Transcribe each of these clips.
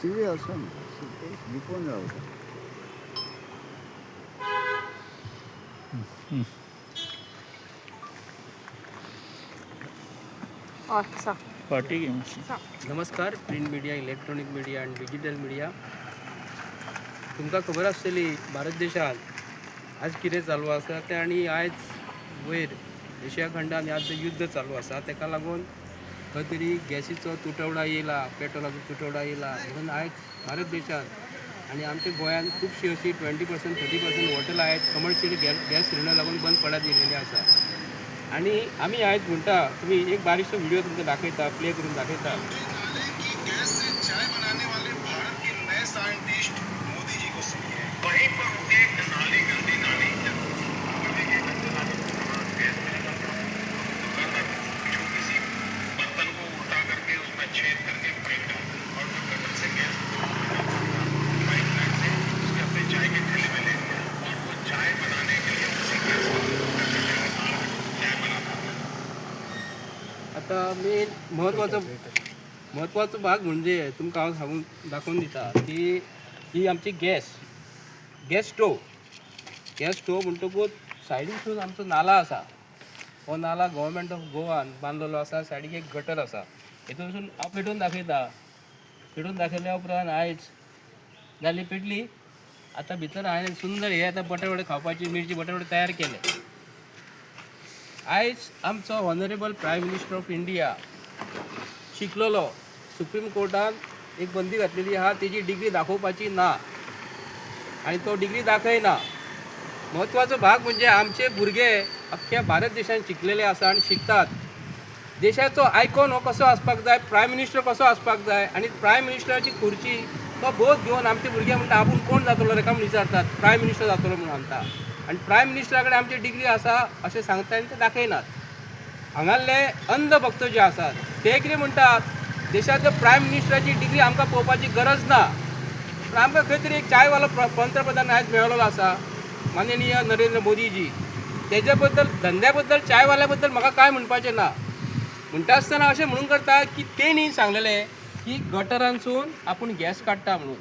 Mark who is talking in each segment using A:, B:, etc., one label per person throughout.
A: कितें आसा लिपोवन रावता.
B: पार्टी घेऊन
C: नमस्कार. प्रिंट मिडिया, इलेक्ट्रॉनिक मिडिया आणि डिजिटल मिडिया. तुमकां खबर आसतली भारत देशात आज कितें चालू आसा तें, आनी आयज वयर एशिया खंडान आज युद्ध चालू आसा. ताका लागून खंय तरी गॅसीचो तुटवडा येयला, पेट्रोलाचो तुटवडा येयला. म्हणून आयज भारत देशात आनी आमच्या गोंयांत खुबशीं अशीं 20% 30% हॉटेलां आहेत कमर्शियल गॅस सिलिंडर लागून बंद पडत गेलेली आसा. आणि आम्ही आयज म्हणटा, तुम्ही एक बारीकसो व्हिडिओ तुमकां दाखयता, प्ले करून दाखयता.
D: गैस से चाय बनाने वाले भारत के नए साइंटिस्ट मोदी जी को सुनिए. वहीं पर उनके एक नाली, गंदी नाली, गैस छोटी सी बर्तन को उल्टा करके उसमें छेद करके फेंका और गटर से गैस पाइपलाइन से उसके अपने चाय के ठेले में ले गया और वो चाय बनाने के लिए उसी गैस चाय बनाता.
C: आता मेन महत्वाचो भाग म्हणजे तुमकां हांव सांगून दाखोवन दिता की ही आमची गॅस स्टोव म्हणटकूच सायडीसून आमचो नाला आसा. हो नाला गव्हर्मेंट ऑफ गोवान बांदलेलो आसा. सायडीक एक गटर आसा. हेतून हांव पेटोवन दाखयता. पेटोवन दाखयल्या उपरांत आयज जाली पेटली. आतां भितर हांवें सुंदर हे आतां बटाटे खावपाची मिरची बटाटे तयार केले. आयज आमचो honourable prime minister of India शिकलेलो, सुप्रीम कोर्टान एक बंदी घातलेली आहा, तेजी डिग्री दाखोवपाची ना आणि तो डिग्री दाखयना. महत्वाचो भाग म्हणजे आमचे भुरगे अख्ख्या भारत देशांत शिकलेले आसा आणि शिकतात. देशाचो आयकॉन हो कसो आसपाक जाय, प्रायम मिनिस्टर कसो आसपाक जाय, आणि प्रायम मिनिस्टराची खुर्ची तो बोध घेवन आमचे भुरगे म्हणटा आपूण कोण जातलो रेका म्हूण विचारतात. प्रायम मिनिस्टर जातलो म्हणून सांगता. आणि प्रायम मिनिस्टरा कडेन आमची डिग्री आसा अशें सांगता आनी ते दाखयनात. हांगासले अंधभक्त जे आसात ते कितें म्हणटात, देशाच्या प्रायम मिनिस्टराची डिग्री आमकां पळोवपाची गरज ना. पण आमकां खंय तरी एक चायवालो पंतप्रधान आयज मेळलेलो आसा, माननीय नरेंद्र मोदीजी. तेज्या बद्दल, धंद्या बद्दल, चायवाल्या बद्दल म्हाका कांय म्हणपाचें ना. म्हणटा आसतना अशें म्हणून करता की तेणी सांगलेलें की गटरांसून आपूण गॅस काडटा म्हणून.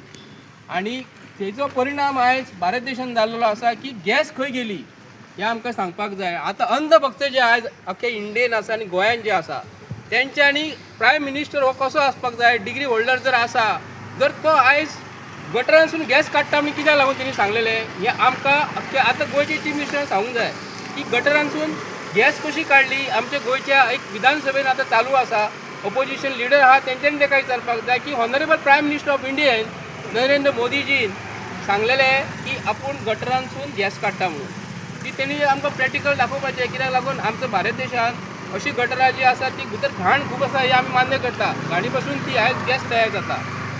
C: आनी तेजो परिणाम आयज भारत देशान जाल्लो आसा की गॅस खंय गेली हें आमकां सांगपाक जाय. आतां अंधभक्त जे आयज अख्खे इंडियेन आसा आनी गोंयान जे आसा तेंच्यांनी प्रायम मिनिस्टर हो कसो आसपाक जाय, डिग्री होल्डर जर आसा, जर तो आयज गटरांसून गॅस काडटा म्हणून कित्याक लागून तेणी सांगलेलें हें आमकां अख्खे आतां गोंयचे चीफ मिनिस्टरान सांगूंक जाय की गटरांसून गॅस कशी काडली. आमच्या गोंयच्या एक विधानसभेन आतां चालू आसा, ऑपोजिशन लिडर आहा तेंच्यांनी तेका विचारपाक जाय की honourable prime minister of Indian Narendra मोदीजीन सांगलेलें की आपूण गटरांसून गॅस काडटा म्हणून. ती तेणी आमकां प्रॅक्टिकल दाखोवपाचें. कित्याक लागून आमच्या भारत देशांत अशी गटरां जी आसा ती भितर घाण खूब आसा हें आमी मान्य करता. घाणी पासून ती आयज गॅस तयार जाता.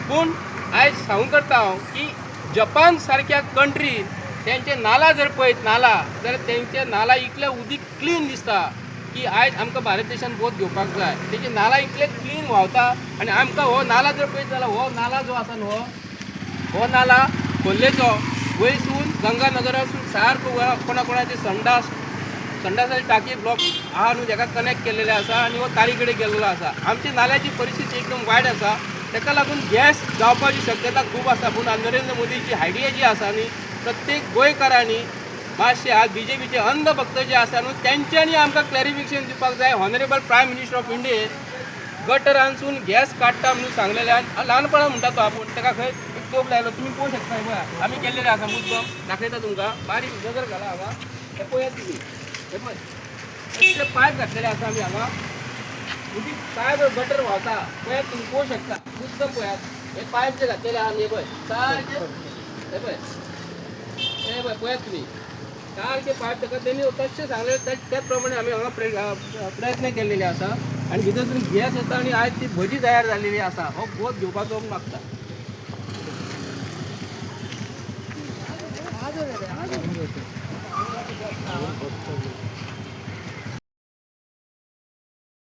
C: पूण आयज सांगूंक करता हांव की जपान सारक्या कंट्रीन तेंचे नाला जर पळयत नाला जाल्यार तेंचे नाला इतले उदीक क्लीन दिसता की आयज आमकां भारत देशान बोध घेवपाक जाय. तेचे नाला इतले क्लीन व्हांवता आनी आमकां हो नाला जर पळयत जाल्यार हो नाला जो आसा न्हू हो नाला खोल्लेचो वयसून गंगानगरासून सारको कोणाची संडासाची टाकी ब्लॉक आहा न्हू तेका कनेक्ट केल्लेले आसा आनी हो तारी कडेन गेल्लो आसा. आमची नाल्याची परिस्थिती एकदम वायट आसा. ताका लागून गॅस जावपाची शक्यता खूब आसा. पूण नरेंद्र मोदीची आयडिया जी आसा न्ही, प्रत्येक गोंयकारांनी मातशे आज बीजेपीचे अंधभक्त जे आसा न्हू तेंच्यांनी आमकां क्लॅरिफिकेशन दिवपाक जाय. Honourable prime minister of Indian गटरांसून गॅस काडटा म्हणून सांगलेल्यान ल्हानपणा म्हणटा तो आपूण तेका खंय एक तोप लायलो. तुमी पळोवंक शकता पळय आमी केल्लेले आसा मुद्दम दाखयता तुमकां. बारीक नजर घाला हांगा. हे पळयात तुमी. हे पळय इतले पायप घातलेले आसा आमी हांगा. उदीक काय गटर व्हांवता पळयात तुमी पळोवंक शकता. मुद्दम पळयात हे पायप जे घातलेले आहा हे पळय सारके. हे पळय हे पळय पळयात तुमी सारके पायप ताका तेणी तशें सांगले त्याच प्रमाणे आमी हांगा प्रयत्न केल्लेले आसा. आनी भितरसून गॅस येता आनी आयज ती भजी तयार जाल्लेली आसा. हो बोध घेवपाचो मागता.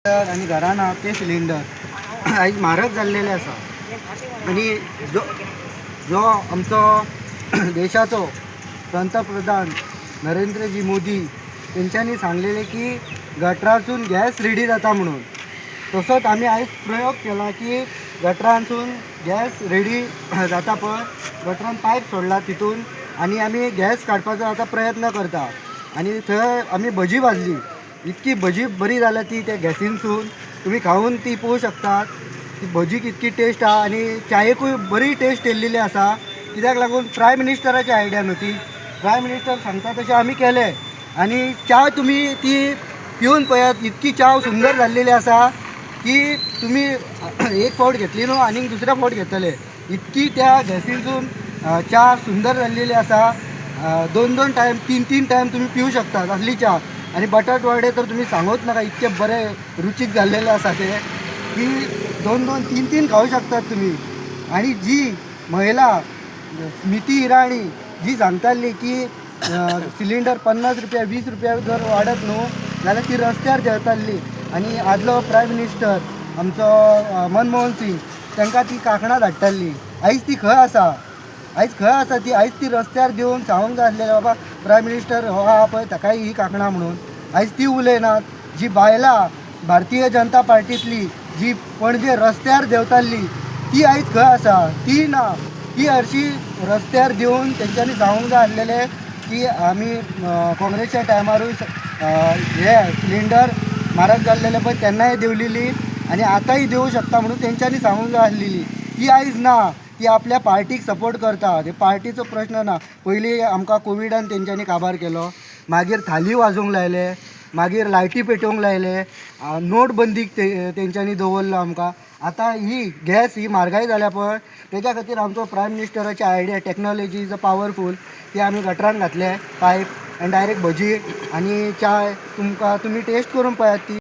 E: आणि घरान आहा ते सिलिंडर आयज म्हारग जाल्लेले आसा. आणि जो आमचो देशाचो पंतप्रधान नरेंद्रजी मोदी तेंच्यांनी सांगलेले की गटरासून गॅस रेडी जाता म्हणून. तसोच आमी आयज प्रयोग केला की गटरांसून गॅस रेडी जाता पळय गटरान पायप सोडला तितून आणि आमी गॅस काडपाचो आतां प्रयत्न करता आणि थंय आमी भजी भाजली इतकी भजी बरी जाल्या ती त्या गॅसीनसून तुम्ही खाऊन ती पळोवं शकतात ती भजी कितकी टेस्ट आहा आणि चायेकूय बरी टेस्ट येयल्लेली आसा कित्याक लागून प्रायम मिनिस्टराची आयडिया न्हू ती प्रायम मिनिस्टर सांगता तशें आमी केलें आणि च्या तुम्ही ती पिवन पळयात इतकी च्या सुंदर जाल्लेली आसा की तुम्ही एक फावट घेतली न्हू आनी दुसऱ्या फावट घेतले इतकी त्या गॅसीनसून च्या सुंदर जाल्लेली आसा 2-2 टायम 3-3 टायम तुम्ही पिवू शकता असली च्या आणि बटाट वडे तर तुम्ही सांगूच नका इतके बरे रुचीक जाल्लेले आसा ते की 2-2 3-3 खाऊ शकतात तुम्ही आणि जी महिला स्मृती इराणी जी सांगताली की सिलिंडर 50 रुपया 20 रुपया जर वाडत न्हू जाल्यार ती रस्त्यार देंवताली आणि आदलो प्रायम मिनिस्टर आमचो मनमोहन सिंग तांकां ती कांकणां धाडटाली आयज ती खंय आसा ती आयज ती रस्त्यार देवन सांगूंक जाय आसलेलें बाबा प्रायम मिनिस्टर हो आहा पळय ताकाय ही कांकणां म्हणून आयज ती उलयनात जी बायलां भारतीय जनता पार्टींतली जी पणजे रस्त्यार देंवताली ती आयज खंय आसा ती ना ती हरशी रस्त्यार देवन तेंच्यांनी सांगूंक जाय आसलेलें की आमी काँग्रेसच्या टायमारूय हे सिलिंडर म्हारग जाल्लेले पळय तेन्नाय देंवलेली आणि आतांय देवूं शकता म्हणून तेंच्यांनी सांगूंक जाय आसलेली ती आयज ना ती आपल्या पार्टीक सपोर्ट करता ते पार्टीचो प्रश्न ना पयलीं आमकां कोविडान तेंच्यांनी काबार केलो मागीर थाली वाजोवंक लायले मागीर लायटी पेटोवंक लायले नोटबंदीक तेंच्यांनी दवरलो आमकां आतां ही गॅस ही म्हारगाय जाल्या पळय तेच्या खातीर आमचो प्रायम मिनिस्टराची idea technology is a powerful ती आमी गटरान घातले पायप आनी डायरेक्ट भजी आनी चाय तुमी टेस्ट करून पळयात ती